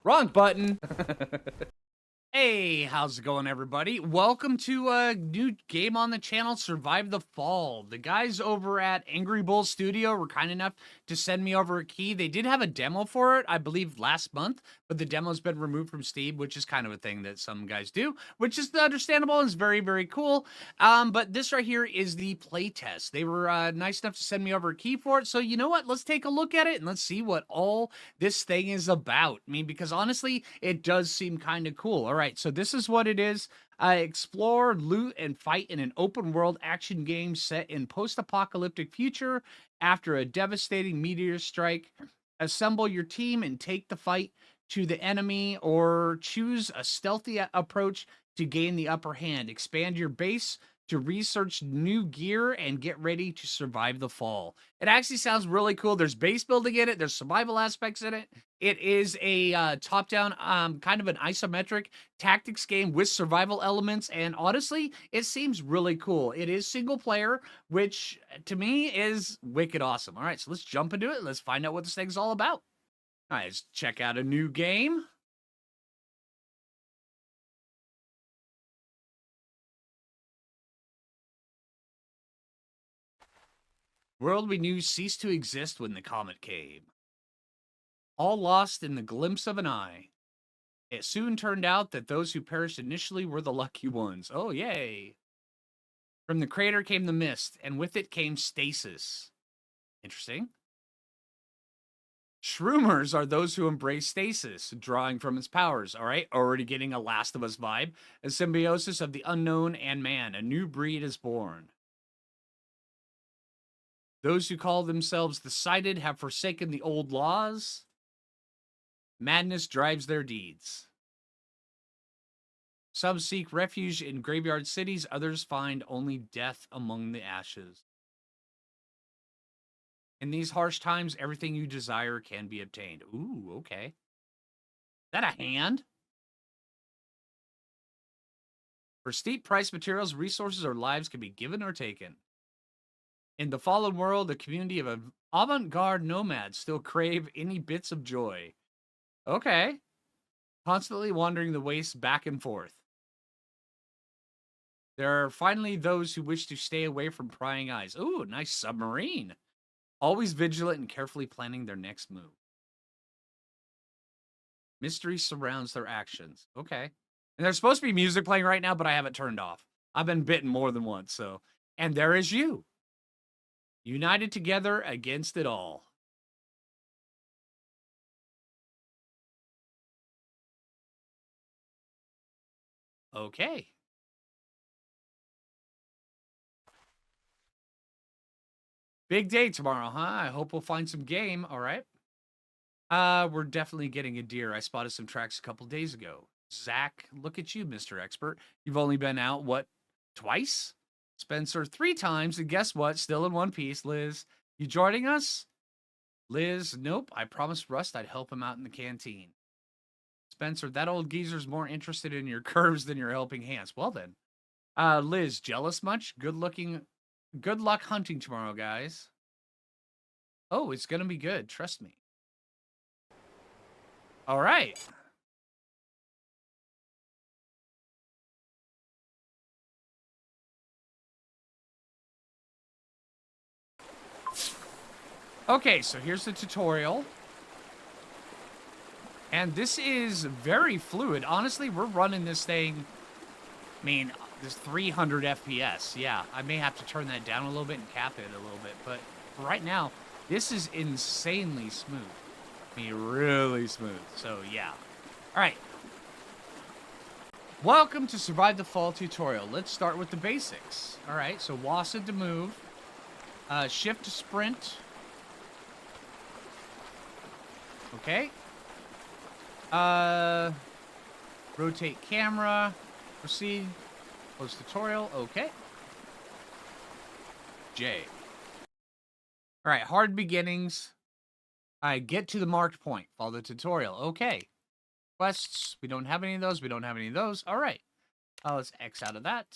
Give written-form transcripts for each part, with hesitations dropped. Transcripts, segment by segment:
Wrong button. Hey, how's it going, everybody? Welcome to a new game on the channel, Survive the Fall. The guys over at Angry Bull Studio were kind enough to send me over a key. They did have a demo for it, I believe, last month, but the demo's been removed from Steam, which is kind of a thing that some guys do, which is understandable and is very, very cool. But this right here is the playtest. They were nice enough to send me over a key for it, so you know what? Let's take a look at it and let's see what all this thing is about. I mean, because honestly, it does seem kind of cool. All right. So this is what it is. Explore, loot, and fight in an open-world action game set in post-apocalyptic future after a devastating meteor strike. Assemble your team and take the fight to the enemy, or choose a stealthy approach to gain the upper hand. Expand your base to research new gear and get ready to survive the fall. It actually sounds really cool. There's base building in it. There's survival aspects in it. It is a top-down, kind of an isometric tactics game with survival elements, and honestly, it seems really cool. It is single player, which to me is wicked awesome. All right, so let's jump into it. Let's find out what this thing's all about. All right, let's check out a new game. World we knew ceased to exist when the comet came. All lost in the glimpse of an eye. It soon turned out that those who perished initially were the lucky ones. Oh, yay. From the crater came the mist, and with it came stasis. Interesting. Shroomers are those who embrace stasis, drawing from its powers. All right, already getting a Last of Us vibe. A symbiosis of the unknown and man. A new breed is born. Those who call themselves the Sighted have forsaken the old laws. Madness drives their deeds. Some seek refuge in graveyard cities, others find only death among the ashes. In these harsh times, everything you desire can be obtained. Ooh, okay. Is that a hand? For steep price materials, resources, or lives can be given or taken. In the fallen world, a community of avant-garde nomads still crave any bits of joy. Okay. Constantly wandering the waste back and forth. There are finally those who wish to stay away from prying eyes. Ooh, nice submarine. Always vigilant and carefully planning their next move. Mystery surrounds their actions. Okay. And there's supposed to be music playing right now, but I have it turned off. I've been bitten more than once, so. And there is you. United together against it all. Okay. Big day tomorrow, huh? I hope we'll find some game. All right. We're definitely getting a deer. I spotted some tracks a couple days ago. Zach, look at you, Mr. Expert. You've only been out, what, twice? Spencer, 3 times, and guess what? Still in one piece. Liz, you joining us? Liz, nope. I promised Rust I'd help him out in the canteen. Spencer, that old geezer's more interested in your curves than your helping hands. Well then. Liz, jealous much? Good luck hunting tomorrow, guys. Oh, it's gonna be good. Trust me. All right. Okay, so here's the tutorial. And this is very fluid. Honestly, we're running this thing, I mean, this 300 FPS. Yeah, I may have to turn that down a little bit and cap it a little bit. But right now, this is insanely smooth. I mean, really smooth. So, yeah. All right. Welcome to Survive the Fall tutorial. Let's start with the basics. All right, so WASD to move. Shift to sprint. Okay. Rotate camera. Proceed. Post tutorial. Okay. J. All right, hard beginnings. Get to the marked point. Follow the tutorial. Okay. Quests. We don't have any of those. We don't have any of those. All right. Let's X out of that.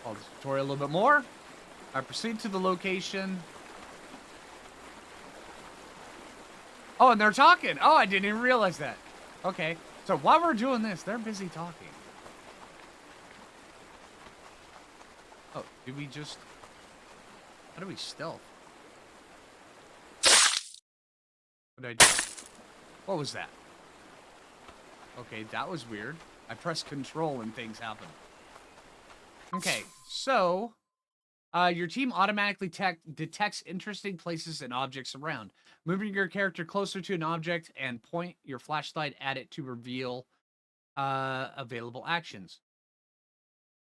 Follow the tutorial a little bit more. I proceed to the location. Oh, and they're talking. Oh, I didn't even realize that. Okay. So while we're doing this, they're busy talking. Oh, did we just... How do we stealth? What did I do? What was that? Okay, that was weird. I pressed control and things happen. Okay, so... your team automatically detects interesting places and objects around. Moving your character closer to an object and point your flashlight at it to reveal available actions.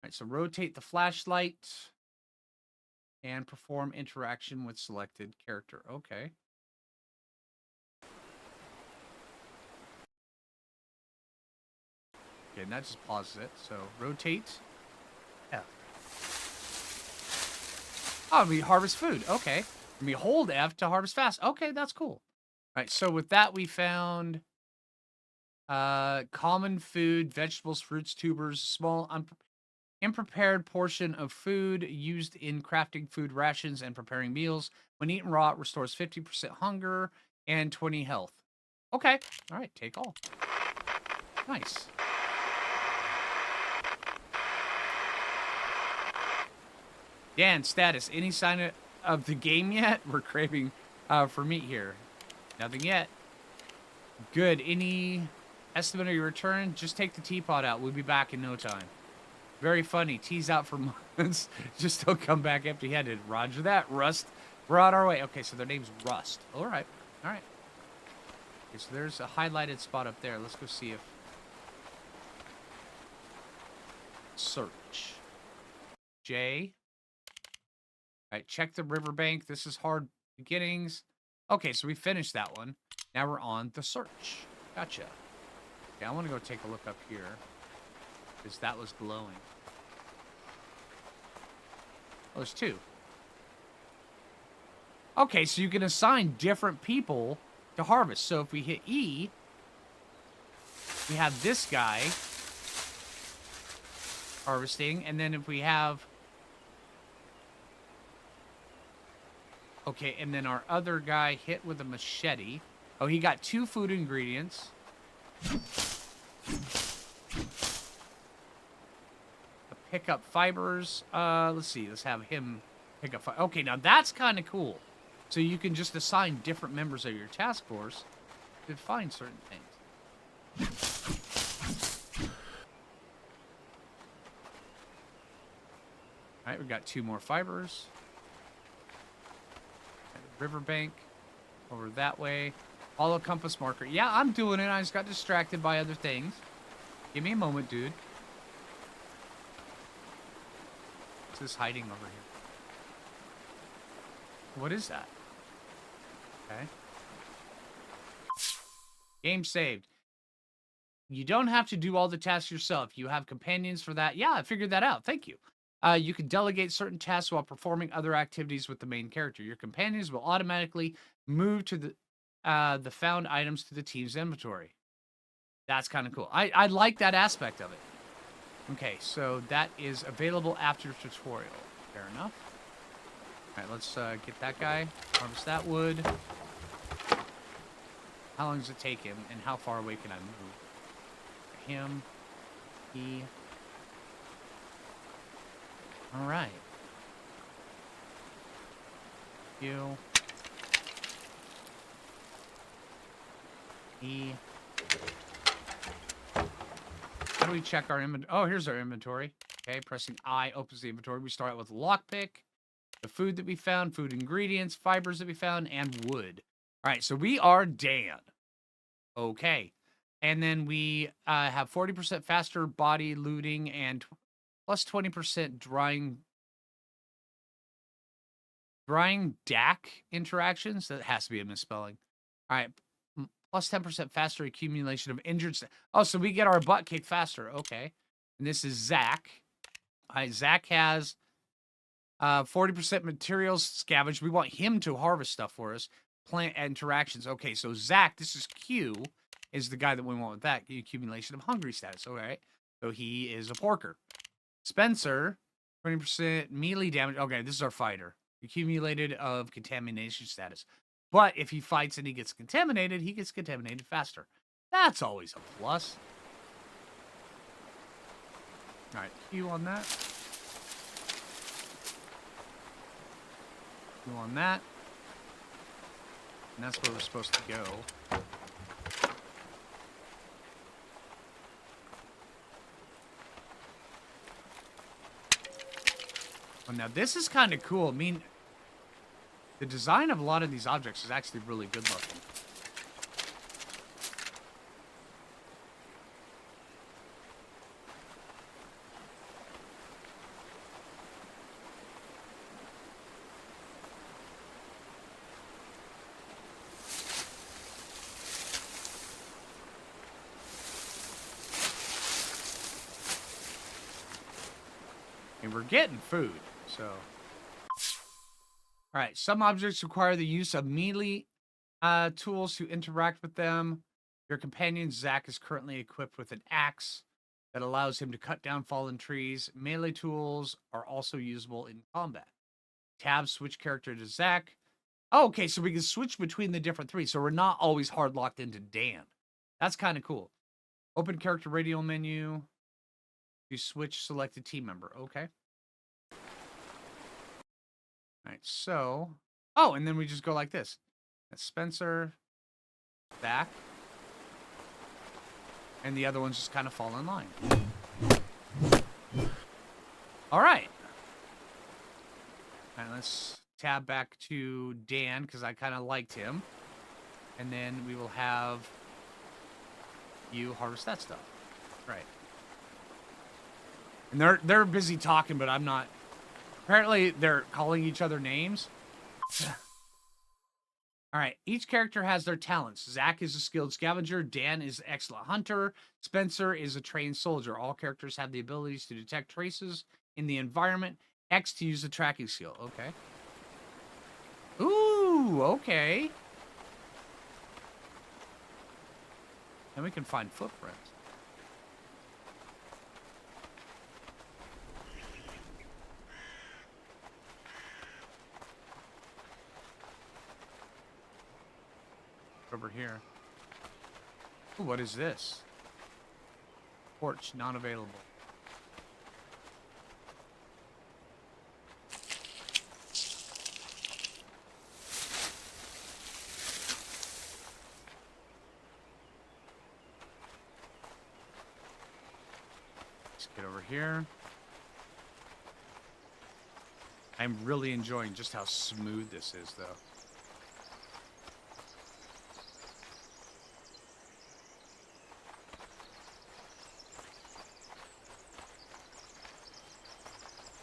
All right, so rotate the flashlight and perform interaction with selected character. Okay. Okay, and that just pauses it. So rotate. F. Oh, we harvest food. Okay. And we hold F to harvest fast. Okay, that's cool. All right, so with that, we found common food, vegetables, fruits, tubers, small unprepared portion of food used in crafting food rations and preparing meals. When eaten raw, it restores 50% hunger and 20 health. Okay. All right, take all. Nice. Dan, status. Any sign of the game yet? We're craving for meat here. Nothing yet. Good. Any estimate of your return? Just take the teapot out. We'll be back in no time. Very funny. Tease out for months. Just don't come back empty-handed. Roger that. Rust. We're on our way. Okay, so their name's Rust. All right. All right. Okay, so there's a highlighted spot up there. Let's go see if... Search. J. All right, check the riverbank. This is hard beginnings. Okay, so we finished that one. Now we're on the search. Gotcha. Okay, I want to go take a look up here. Because that was glowing. Oh, there's two. Okay, so you can assign different people to harvest. So if we hit E, we have this guy harvesting. And then if we have... Okay, and then our other guy hit with a machete. Oh, he got 2 food ingredients. Pick up fibers. Let's see. Let's have him pick up fibers. Okay, now that's kind of cool. So you can just assign different members of your task force to find certain things. All right, we got 2 more fibers. Riverbank over that way. Follow compass marker. Yeah, I'm doing it. I just got distracted by other things. Give me a moment, dude. What's this hiding over here? What is that? Okay. Game saved. You don't have to do all the tasks yourself. You have companions for that. Yeah, I figured that out. Thank you. You can delegate certain tasks while performing other activities with the main character. Your companions will automatically move to the found items to the team's inventory. That's kind of cool. I like that aspect of it. Okay, so that is available after tutorial. Fair enough. All right, let's get that guy. Harvest that wood. How long does it take him, and how far away can I move? Him. He. All right. You. E. How do we check our inventory? Oh, here's our inventory. Okay, pressing I opens the inventory. We start out with lockpick, the food that we found, food ingredients, fibers that we found, and wood. All right, so we are Dan. Okay. And then we have 40% faster body looting and plus 20% drying DAC interactions. That has to be a misspelling. All right. Plus 10% faster accumulation of injured... Oh, so we get our butt kicked faster. Okay. And this is Zach. All right, Zach has 40% materials scavenged. We want him to harvest stuff for us. Plant interactions. Okay, so Zach, this is Q, is the guy that we want with that. Accumulation of hungry status. All right. So he is a porker. Spencer, 20% melee damage. Okay, this is our fighter. Accumulated of contamination status. But if he fights and he gets contaminated faster. That's always a plus. All right, Q on that. Q on that. And that's where we're supposed to go. Well, now this is kind of cool. I mean, the design of a lot of these objects is actually really good looking. And we're getting food, so. All right, some objects require the use of melee tools to interact with them. Your companion, Zach, is currently equipped with an axe that allows him to cut down fallen trees. Melee tools are also usable in combat. Tab, switch character to Zach. Oh, okay, so we can switch between the different three, so we're not always hard locked into Dan. That's kind of cool. Open character radio menu. You switch selected team member. Okay. All right, so... Oh, and then we just go like this. That's Spencer. Back. And the other ones just kind of fall in line. All right. All right, let's tab back to Dan, because I kind of liked him. And then we will have you harvest that stuff. Right. And they're busy talking, but I'm not... Apparently, they're calling each other names. All right. Each character has their talents. Zach is a skilled scavenger. Dan is an excellent hunter. Spencer is a trained soldier. All characters have the abilities to detect traces in the environment. X to use the tracking skill. Okay. Ooh, okay. And we can find footprints. Over here. Ooh, what is this? Porch not available. Let's get over here. I'm really enjoying just how smooth this is, though.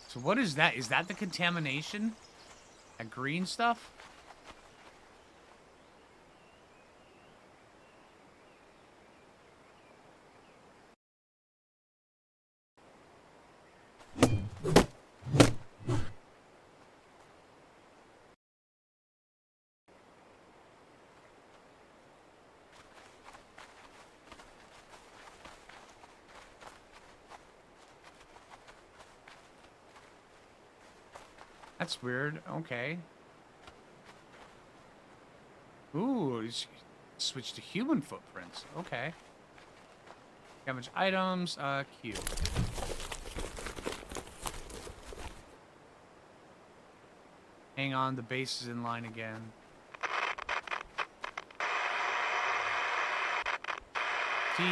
So what is that? Is that the contamination? That green stuff? That's weird. Okay. Ooh, switch to human footprints. Okay. Damage items. Q. Hang on, the base is in line again. T.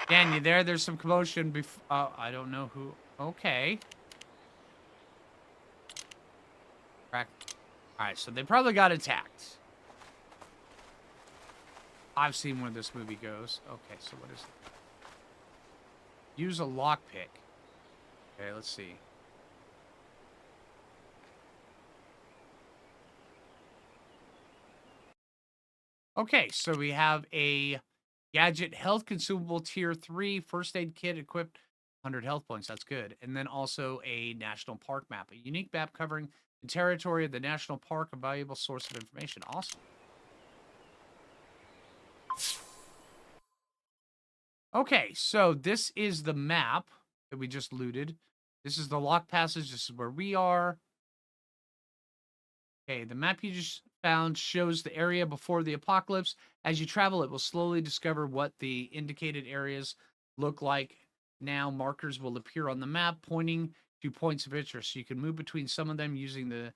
Dan, you there? There's some commotion before. I don't know who. Okay. Alright, so they probably got attacked. I've seen where this movie goes. Okay, so what is it? Use a lockpick. Okay, let's see. Okay, so we have a gadget health consumable tier 3 first aid kit equipped 100 health points. That's good. And then also a national park map. A unique map covering the territory of the national park, a valuable source of information. Awesome. Okay, so this is the map that we just looted. This is the lock passage. This is where we are. Okay, the map you just found shows the area before the apocalypse. As you travel, it will slowly discover what the indicated areas look like. Now, markers will appear on the map pointing to points of interest. So you can move between some of them using the...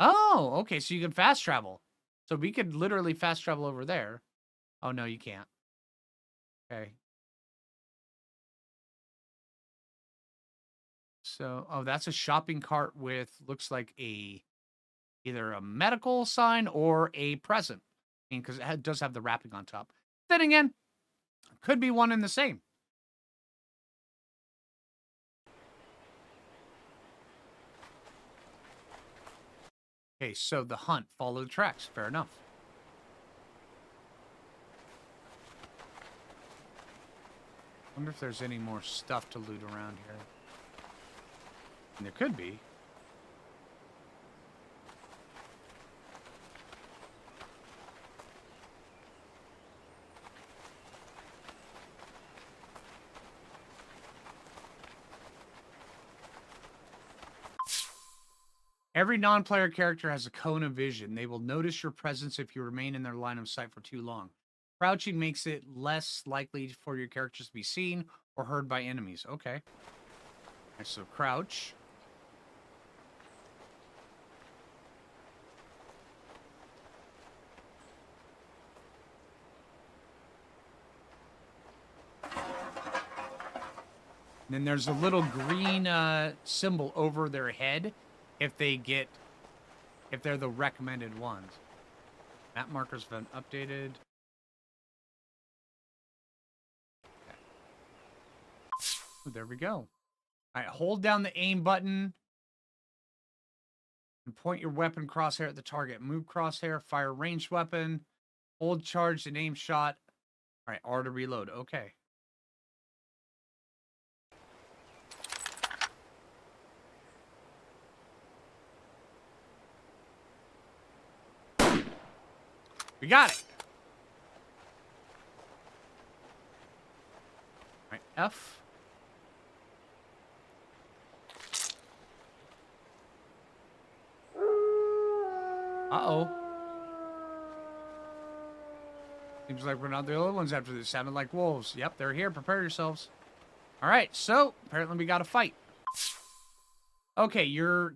Oh, okay. So you can fast travel. So we could literally fast travel over there. Oh, no, you can't. Okay. So, oh, that's a shopping cart with, looks like either a medical sign or a present. I mean, because it does have the wrapping on top. Then again, could be one and the same. Okay, so the hunt, follow the tracks. Fair enough. Wonder if there's any more stuff to loot around here. And there could be. Every non-player character has a cone of vision. They will notice your presence if you remain in their line of sight for too long. Crouching makes it less likely for your characters to be seen or heard by enemies. Okay. Right, so crouch. And then there's a little green symbol over their head if they're the recommended ones. Map markers have been updated. Okay. Ooh, there we go. All right, hold down the aim button and point your weapon crosshair at the target. Move crosshair, fire ranged weapon, hold charged and aim shot. All right, R to reload. Okay. We got it. All right, F. Uh-oh. Seems like we're not the only ones after this. Sounded like wolves. Yep, they're here. Prepare yourselves. All right, so apparently we got to fight. Okay, your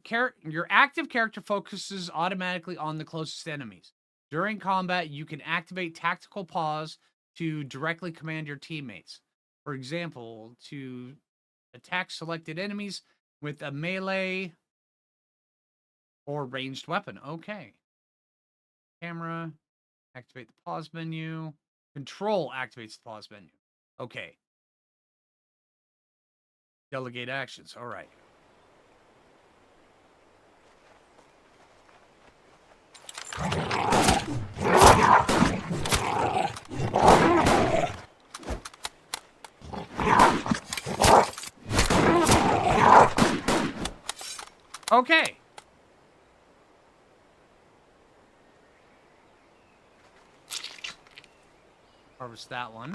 active character focuses automatically on the closest enemies. During combat, you can activate tactical pause to directly command your teammates. For example, to attack selected enemies with a melee or ranged weapon. Okay. Camera, activate the pause menu. Control activates the pause menu. Okay. Delegate actions. All right. Okay. Harvest that one.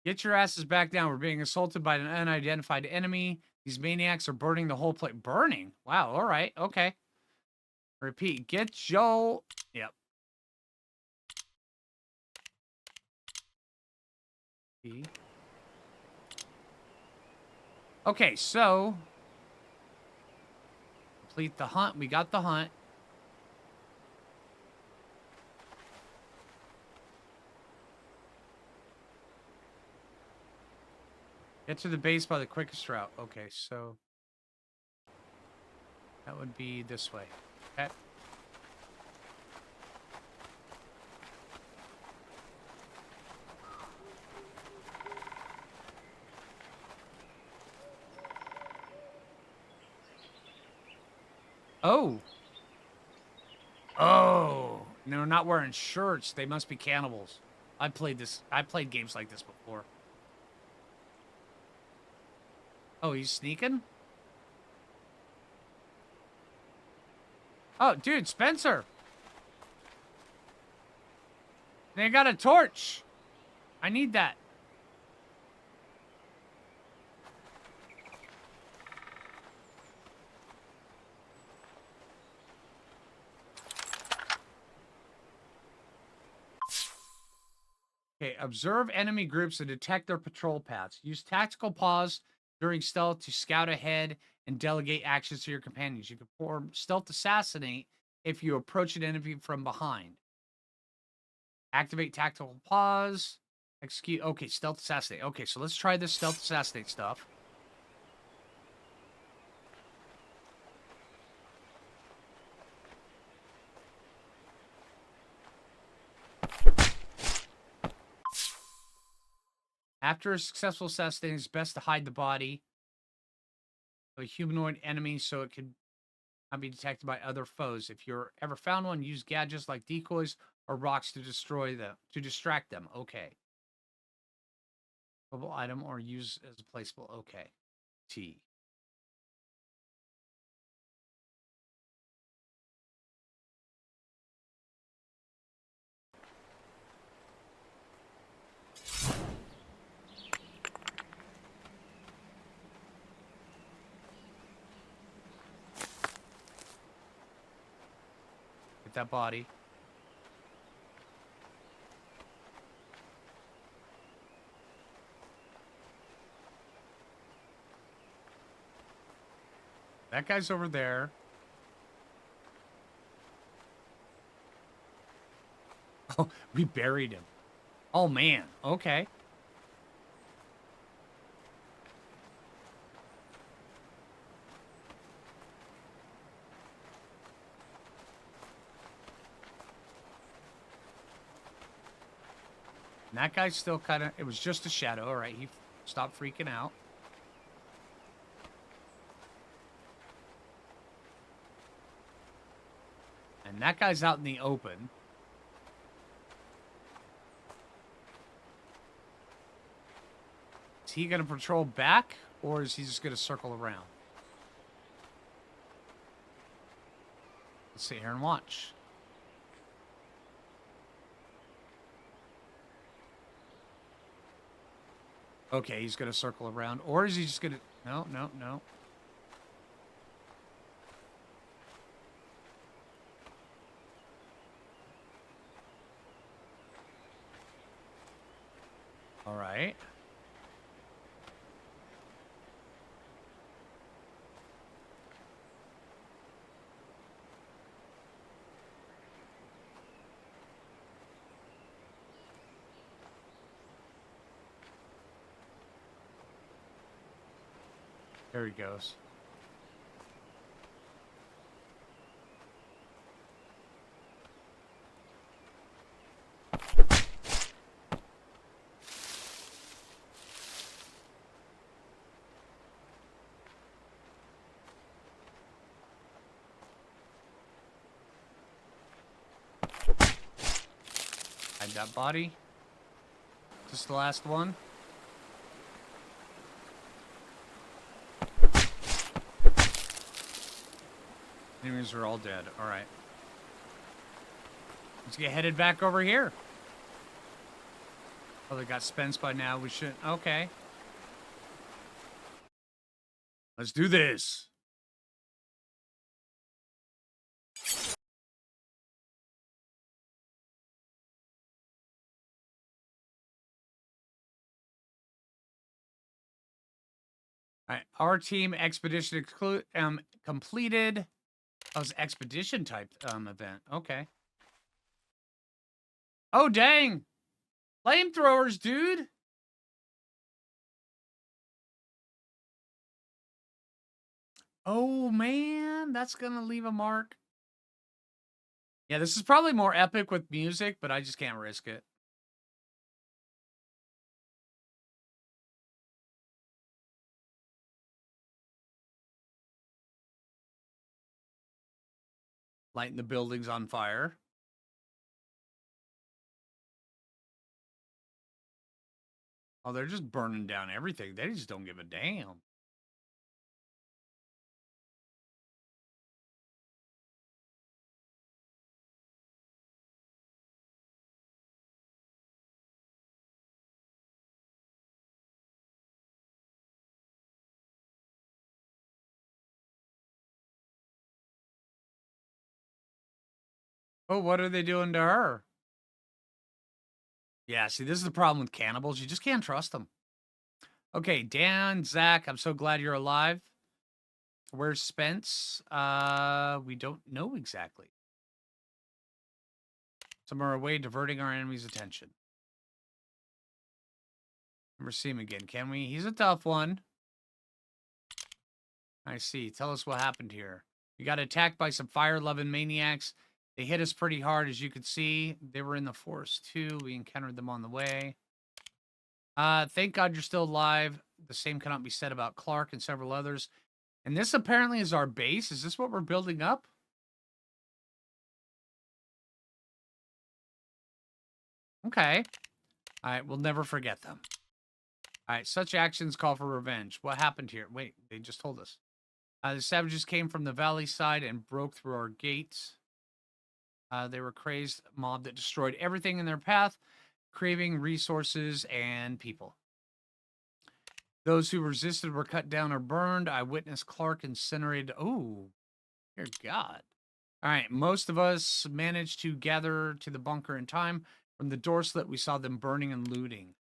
Get your asses back down. We're being assaulted by an unidentified enemy. These maniacs are burning the whole place. Burning? Wow. All right. Okay. Repeat. Get your... Yep. Okay, so... Complete the hunt. We got the hunt. Get to the base by the quickest route. Okay, so... That would be this way. Okay. Oh. Oh. They're not wearing shirts. They must be cannibals. I played games like this before. Oh, he's sneaking? Oh, dude, Spencer. They got a torch. I need that. Okay, observe enemy groups and detect their patrol paths. Use tactical pause during stealth to scout ahead and delegate actions to your companions. You can perform stealth assassinate if you approach an enemy from behind. Activate tactical pause. Execute. Okay, stealth assassinate. Okay, so let's try this stealth assassinate stuff. After a successful assassination, it's best to hide the body of a humanoid enemy so it can not be detected by other foes. If you're ever found one, use gadgets like decoys or rocks to destroy them, to distract them. Okay. Mobile item or use as a placeable. Okay. T. Get that body. That guy's over there. Oh, we buried him. Oh, man. Okay. And that guy's still kind of... It was just a shadow. All right. He stopped freaking out. And that guy's out in the open. Is he going to patrol back, or is he just going to circle around? Let's sit here and watch. Okay, he's going to circle around. Or is he just going to... No, no, no. All right. There he goes. Hide that body. Just the last one. Enemies are all dead. All right. Let's get headed back over here. Oh, they got Spence by now. We should... Okay. Let's do this. All right. Our team expedition completed. Oh, it's expedition type event. Okay. Oh, dang. Flamethrowers, dude. Oh, man. That's going to leave a mark. Yeah, this is probably more epic with music, but I just can't risk it. Lighting the buildings on fire. Oh, they're just burning down everything. They just don't give a damn. Oh, what are they doing to her? Yeah, see, this is the problem with cannibals. You just can't trust them. Okay, Dan, Zach, I'm so glad you're alive. Where's Spence? We don't know exactly. Somewhere away, diverting our enemy's attention. Never see him again, can we? He's a tough one. I see. Tell us what happened here. We got attacked by some fire-loving maniacs. They hit us pretty hard, as you could see. They were in the forest, too. We encountered them on the way. Thank God you're still alive. The same cannot be said about Clark and several others. And this apparently is our base. Is this what we're building up? Okay. All right, we'll never forget them. All right, such actions call for revenge. What happened here? Wait, they just told us. The savages came from the valley side and broke through our gates. They were a crazed mob that destroyed everything in their path, craving resources and people. Those who resisted were cut down or burned. I witnessed Clark incinerated. Oh, dear God. All right, most of us managed to gather to the bunker in time. From the door slit, we saw them burning and looting.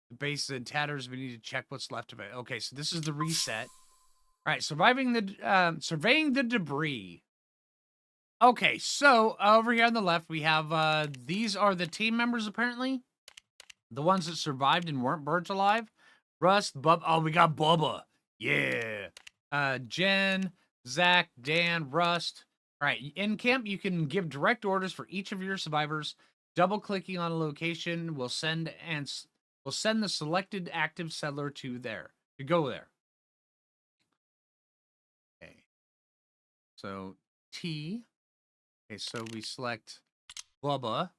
The base is in tatters. We need to check what's left of it. Okay, so this is the reset. All right, surveying the debris. Okay, so over here on the left, we have these are the team members apparently, the ones that survived and weren't burnt alive. Rust, Bub. Oh, we got Bubba. Yeah. Jen, Zach, Dan, Rust. All right, in camp, you can give direct orders for each of your survivors. Double clicking on a location will send the selected active settler to go there. Okay. So T. Okay, so we select Bubba.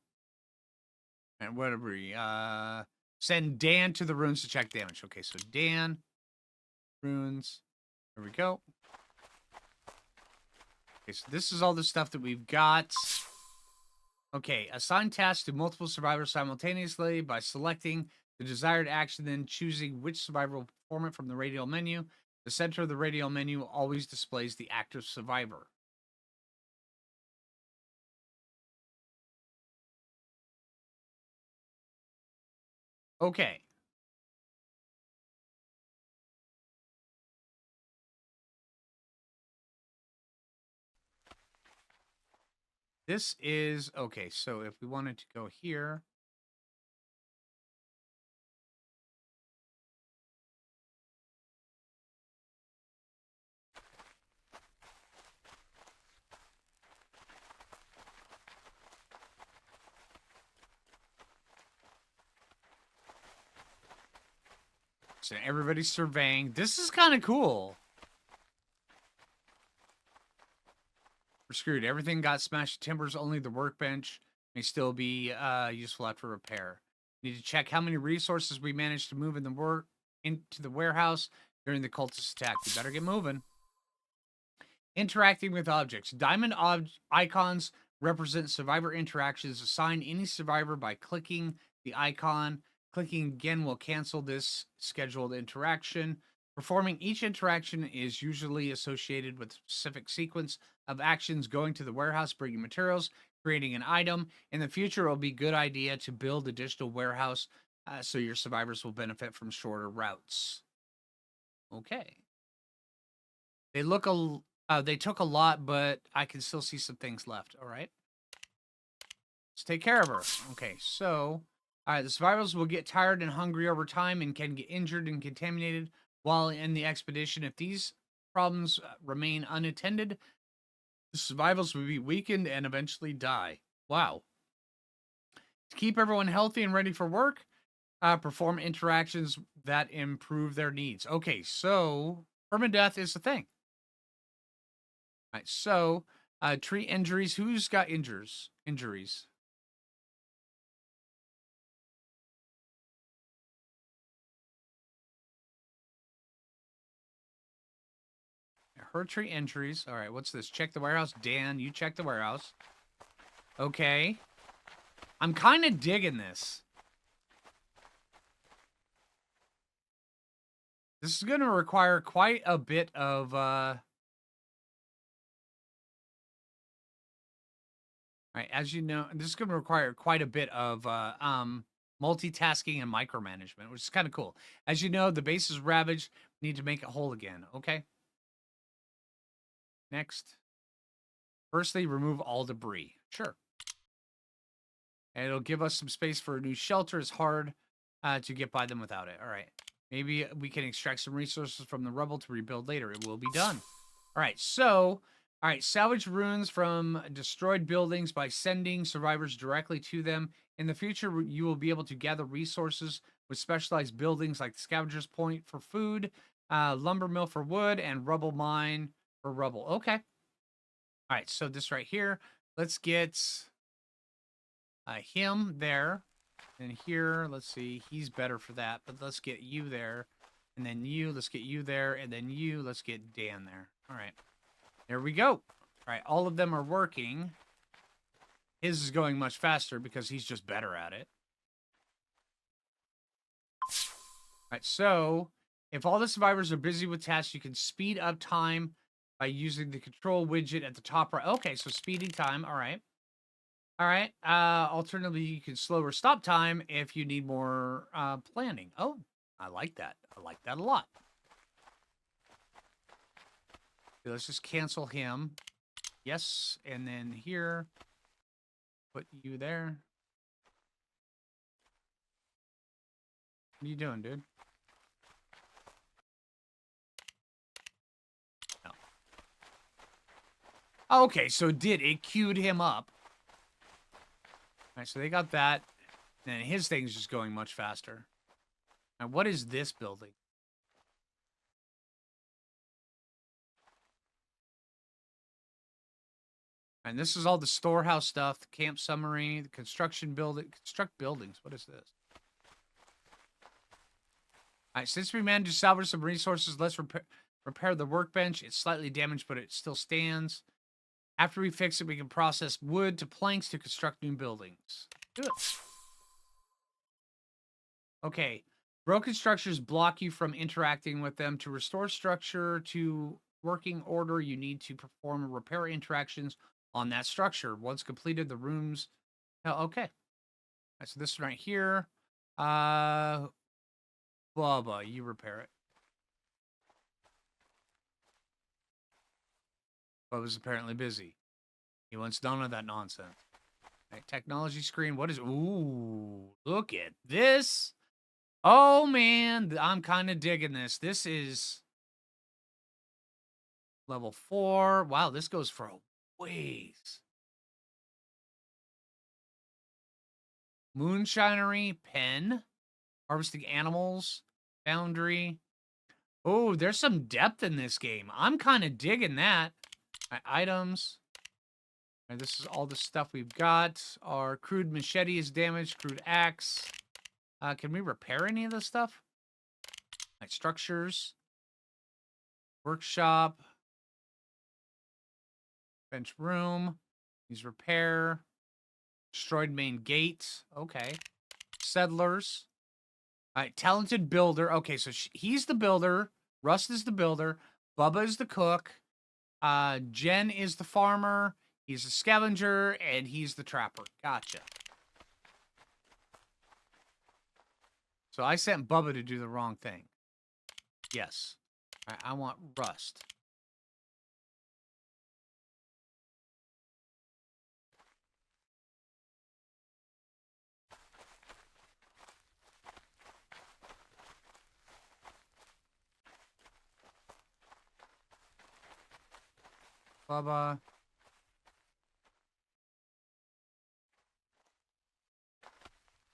And whatever we send Dan to the runes to check damage. Okay, so Dan, runes. There we go. Okay, so this is all the stuff that we've got. Okay, assign tasks to multiple survivors simultaneously by selecting the desired action, then choosing which survivor will perform it from the radial menu. The center of the radial menu always displays the active survivor. Okay. This is, okay, so if we wanted to go here. So everybody's surveying. This is kind of cool. We're screwed. Everything got smashed to timbers. Only the workbench may still be useful after repair. Need to check how many resources we managed to move into the warehouse during the cultist attack. We better get moving. Interacting with objects. Diamond icons represent survivor interactions. Assign any survivor by clicking the icon. Clicking again will cancel this scheduled interaction. Performing each interaction is usually associated with a specific sequence of actions: going to the warehouse, bringing materials, creating an item. In the future, it will be a good idea to build additional warehouse so your survivors will benefit from shorter routes. Okay. They took a lot, but I can still see some things left. All right. Let's take care of her. Okay, so, all right, the survivors will get tired and hungry over time and can get injured and contaminated while in the expedition. If these problems remain unattended, the survivors will be weakened and eventually die. Wow. To keep everyone healthy and ready for work, perform interactions that improve their needs. Okay, so permadeath is the thing. All right, so treat injuries. Who's got injuries? Her treat injuries. All right, what's this? Check the warehouse. Dan, you check the warehouse. Okay. I'm kind of digging this. This is going to require quite a bit of, All right, as you know, this is going to require quite a bit of, multitasking and micromanagement, which is kind of cool. As you know, the base is ravaged. We need to make it whole again. Okay. Next. Firstly, remove all debris. Sure. And it'll give us some space for a new shelter. It's hard to get by them without it. All right. Maybe we can extract some resources from the rubble to rebuild later. It will be done. All right. So, all right. Salvage ruins from destroyed buildings by sending survivors directly to them. In the future, you will be able to gather resources with specialized buildings like the Scavenger's Point for food, lumber mill for wood, and rubble mine for rubble. Okay. All right. So this right here. Let's get him there. And here, let's see, he's better for that, but let's get you there. And then you, let's get you there. And then you, let's get Dan there. All right. There we go. All right, all of them are working. His is going much faster because he's just better at it. All right, so if all the survivors are busy with tasks, you can speed up time by using the control widget at the top right. Okay, so speeding time. All right. All right. Alternatively, you can slow or stop time if you need more planning. Oh, I like that. I like that a lot. Okay, let's just cancel him. Yes, and then here, put you there. What are you doing, dude? No. Oh, okay, so it queued him up. All right, so they got that. And his thing's just going much faster. Now, what is this building? And this is all the storehouse stuff, the camp summary, the construct buildings. What is this? All right, since we managed to salvage some resources, let's repair the workbench. It's slightly damaged, but it still stands. After we fix it, we can process wood to planks to construct new buildings. Do it. Okay. Broken structures block you from interacting with them. To restore structure to working order, you need to perform repair interactions on that structure. Once completed, the rooms... Oh, okay. All right, so this one right here. Bubba, you repair it. Bubba's apparently busy. He wants none of that nonsense. All right, technology screen. What is... Ooh, look at this. Oh, man. I'm kind of digging this. This is level 4. Wow, this goes for a ways. Moonshinery, pen, harvesting animals, boundary. Oh, there's some depth in this game. I'm kind of digging that. Right, items. Right, this is all the stuff we've got. Our crude machete is damaged. Crude axe. Can we repair any of this stuff? Right, structures. Workshop. Bench room. Use repair. Destroyed main gate. Okay. Settlers. All right. Talented builder. Okay, so he's the builder. Rust is the builder. Bubba is the cook. Jen is the farmer. He's a scavenger. And he's the trapper. Gotcha. So I sent Bubba to do the wrong thing. Yes. All right, I want Rust. Bubba.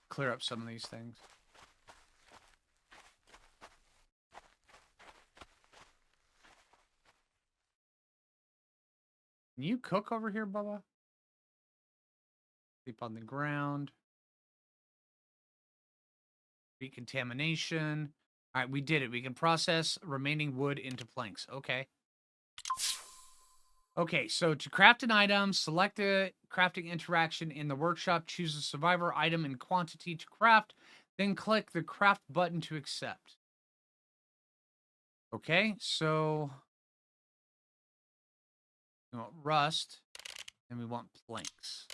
Clear up some of these things. Can you cook over here, Bubba? Sleep on the ground. Decontamination. All right, we did it. We can process remaining wood into planks. Okay. Okay, so to craft an item, select a crafting interaction in the workshop, choose a survivor item and quantity to craft, then click the craft button to accept. Okay, so we want rust, and we want planks.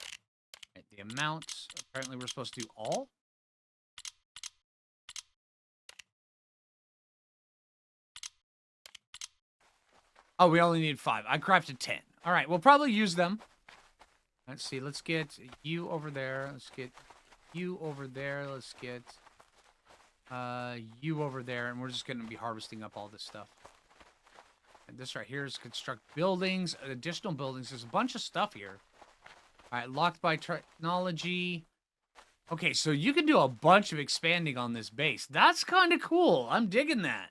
Right, the amount, apparently we're supposed to do all. Oh, we only need 5. I crafted 10. All right, we'll probably use them. Let's see. Let's get you over there. Let's get you over there. Let's get you over there. And we're just going to be harvesting up all this stuff. And this right here is construct buildings, additional buildings. There's a bunch of stuff here. All right, locked by technology. Okay, so you can do a bunch of expanding on this base. That's kind of cool. I'm digging that.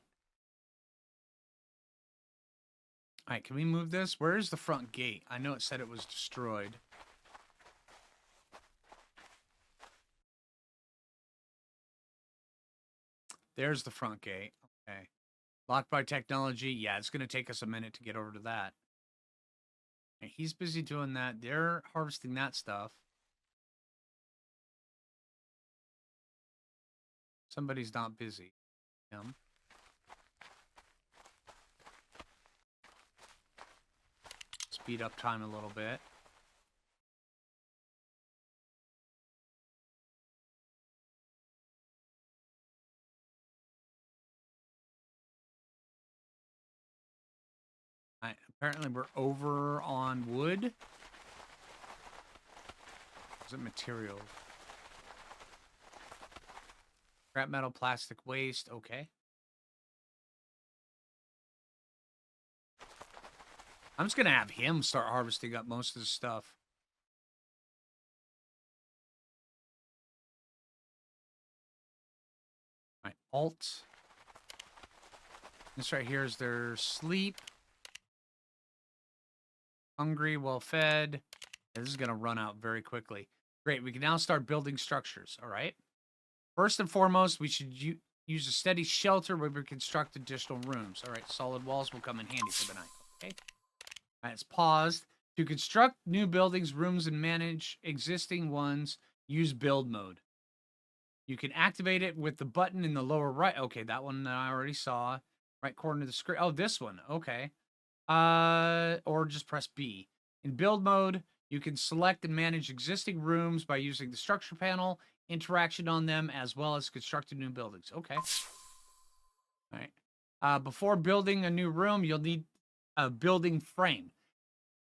All right, can we move this? Where is the front gate? I know it said it was destroyed. There's the front gate. Okay. Locked by technology. Yeah, it's going to take us a minute to get over to that. Okay, he's busy doing that. They're harvesting that stuff. Somebody's not busy. Him. Speed up time a little bit. Apparently we're over on wood. Is it materials? Scrap metal, plastic waste. Okay. I'm just going to have him start harvesting up most of the stuff. All right, alt. This right here is their sleep. Hungry, well fed. This is going to run out very quickly. Great, we can now start building structures, all right? First and foremost, we should use a steady shelter where we construct additional rooms. All right, solid walls will come in handy for the night, okay? All right, it's paused. To construct new buildings, rooms, and manage existing ones, use build mode. You can activate it with the button in the lower right. Okay, that one I already saw. Right corner of the screen. Oh, this one. Okay. Or just press B. In build mode, you can select and manage existing rooms by using the structure panel, interaction on them, as well as constructing new buildings. Okay. All right. Before building a new room, you'll need a building frame.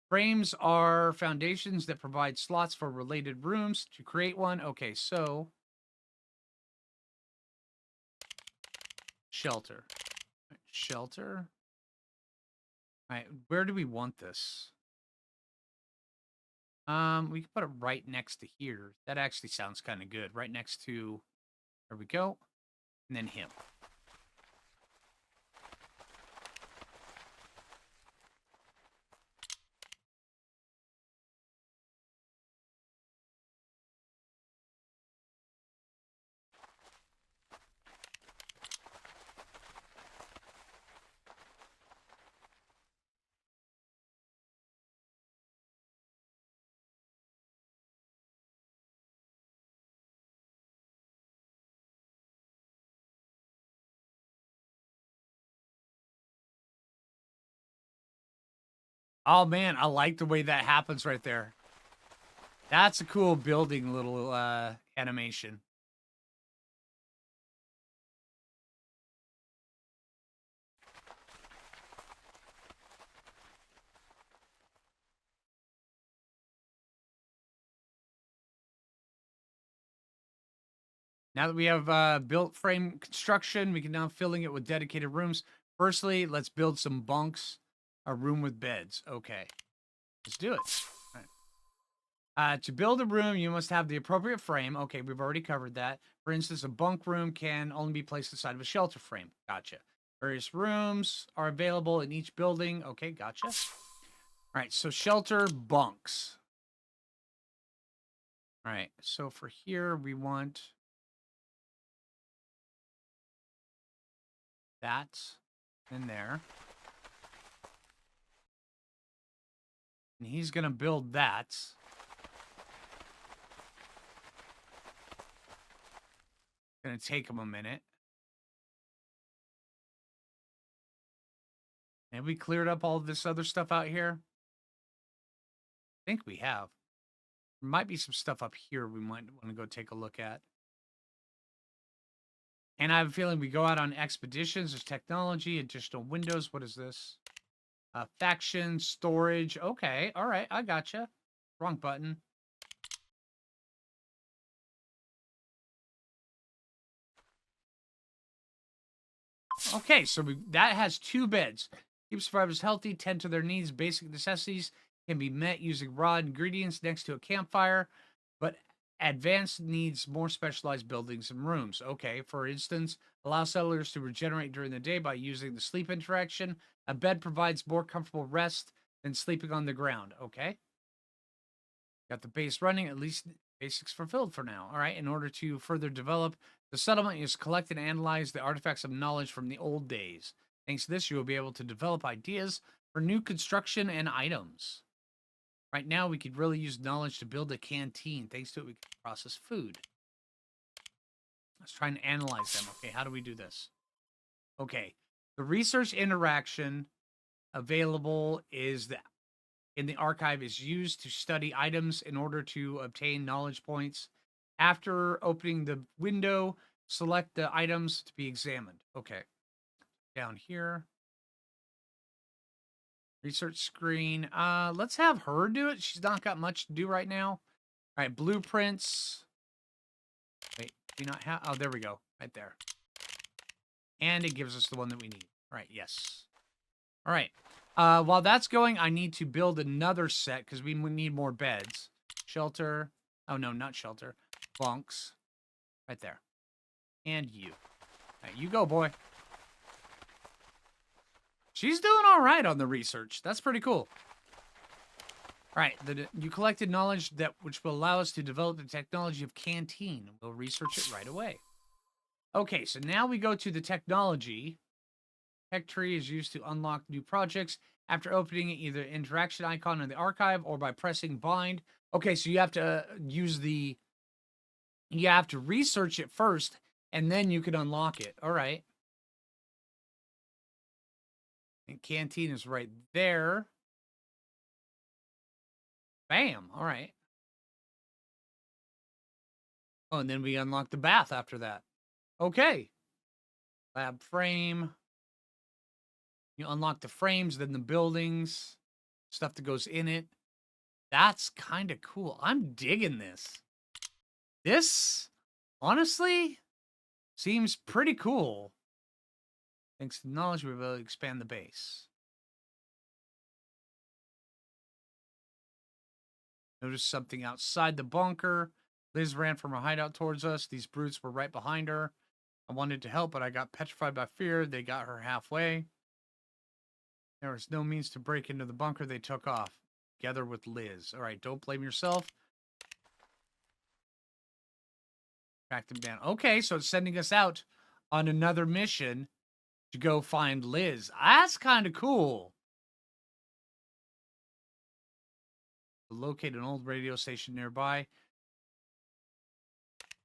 Frames are foundations that provide slots for related rooms. To create one, okay, so shelter. Shelter. All right, where do we want this? We can put it right next to here. That actually sounds kind of good. Right next to, there we go. And then him. Oh, man, I like the way that happens right there. That's a cool building little animation. Now that we have built frame construction, we can now filling it with dedicated rooms. Firstly, let's build some bunks, a room with beds. Okay, let's do it. All right. To build a room, you must have the appropriate frame. Okay, we've already covered that. For instance, a bunk room can only be placed inside of a shelter frame. Gotcha. Various rooms are available in each building. Okay, gotcha. All right, so shelter bunks. All right, so for here, we want that in there. And he's going to build that. Going to take him a minute. Have we cleared up all this other stuff out here? I think we have. There might be some stuff up here we might want to go take a look at. And I have a feeling we go out on expeditions. There's technology, additional windows. What is this? Faction, storage. Okay, all right, I gotcha. Wrong button. Okay, so that has 2 beds. Keep survivors healthy, tend to their needs, basic necessities can be met using raw ingredients next to a campfire, but advanced needs more specialized buildings and rooms. Okay, for instance, allow settlers to regenerate during the day by using the sleep interaction. A bed provides more comfortable rest than sleeping on the ground. Okay. Got the base running, at least basics fulfilled for now. All right. In order to further develop the settlement, is collect and analyze the artifacts of knowledge from the old days. Thanks to this, you will be able to develop ideas for new construction and items. Right now, we could really use knowledge to build a canteen. Thanks to it, we can process food. Let's try and analyze them. Okay, how do we do this? Okay, the research interaction available is that in the archive is used to study items in order to obtain knowledge points. After opening the window, select the items to be examined. Okay. Down here. Research screen. Let's have her do it. She's not got much to do right now. All right, blueprints. Wait, do you not have? Oh, there we go. Right there. And it gives us the one that we need. All right, yes. All right. While that's going, I need to build another set because we need more beds. Shelter. Oh, no, not shelter. Bunks. Right there. And you. All right, you go, boy. She's doing all right on the research. That's pretty cool. All right, you collected knowledge which will allow us to develop the technology of canteen. We'll research it right away. Okay, so now we go to the technology. Tech tree is used to unlock new projects after opening either interaction icon in the archive or by pressing bind. Okay, so you have to you have to research it first, and then you can unlock it. All right. And canteen is right there. Bam. All right. Oh, and then we unlock the bath after that. Okay. Lab frame. You unlock the frames, then the buildings, stuff that goes in it. That's kind of cool. I'm digging this. This, honestly, seems pretty cool. Thanks to knowledge, we're able to expand the base. Notice something outside the bunker. Liz ran from her hideout towards us. These brutes were right behind her. I wanted to help, but I got petrified by fear. They got her halfway. There was no means to break into the bunker. They took off, together with Liz. All right, don't blame yourself. Track them down. Okay, so it's sending us out on another mission to go find Liz. That's kind of cool. Locate an old radio station nearby.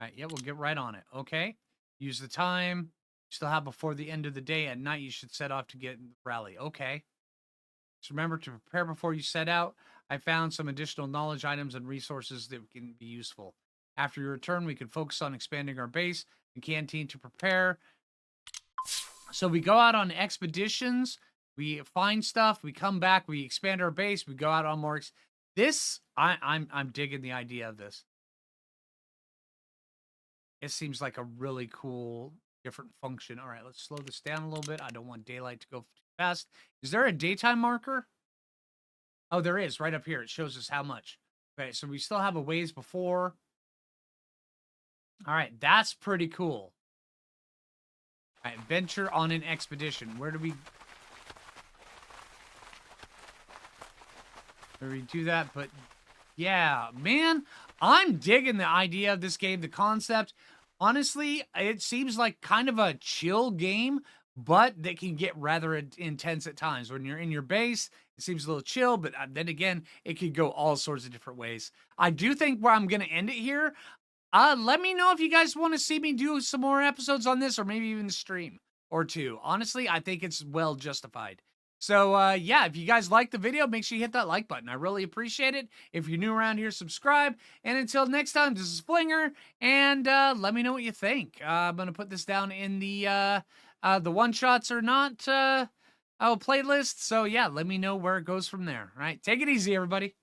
All right, yeah, we'll get right on it. Okay. Use the time. Still have before the end of the day. At night, you should set off to get in the rally. Okay. Just remember to prepare before you set out. I found some additional knowledge items and resources that can be useful. After your return, we can focus on expanding our base and canteen to prepare. So we go out on expeditions. We find stuff. We come back. We expand our base. We go out on more. I'm digging the idea of this. It seems like a really cool, different function. All right, let's slow this down a little bit. I don't want daylight to go too fast. Is there a daytime marker? Oh, there is, right up here. It shows us how much. Okay, so we still have a ways before. All right, that's pretty cool. All right, venture on an expedition. Where do we do that? But yeah, man, I'm digging the idea of this game, the concept. Honestly, it seems like kind of a chill game, but that can get rather intense at times. When you're in your base, it seems a little chill, but then again, it could go all sorts of different ways. I do think where I'm going to end it here. Let me know if you guys want to see me do some more episodes on this, or maybe even stream or two. Honestly, I think it's well justified. So, yeah, if you guys like the video, make sure you hit that like button. I really appreciate it. If you're new around here, subscribe. And until next time, this is Phlinger, and let me know what you think. I'm going to put this down in the one-shots are not Oh, playlist. So yeah, let me know where it goes from there. All right. Take it easy, everybody.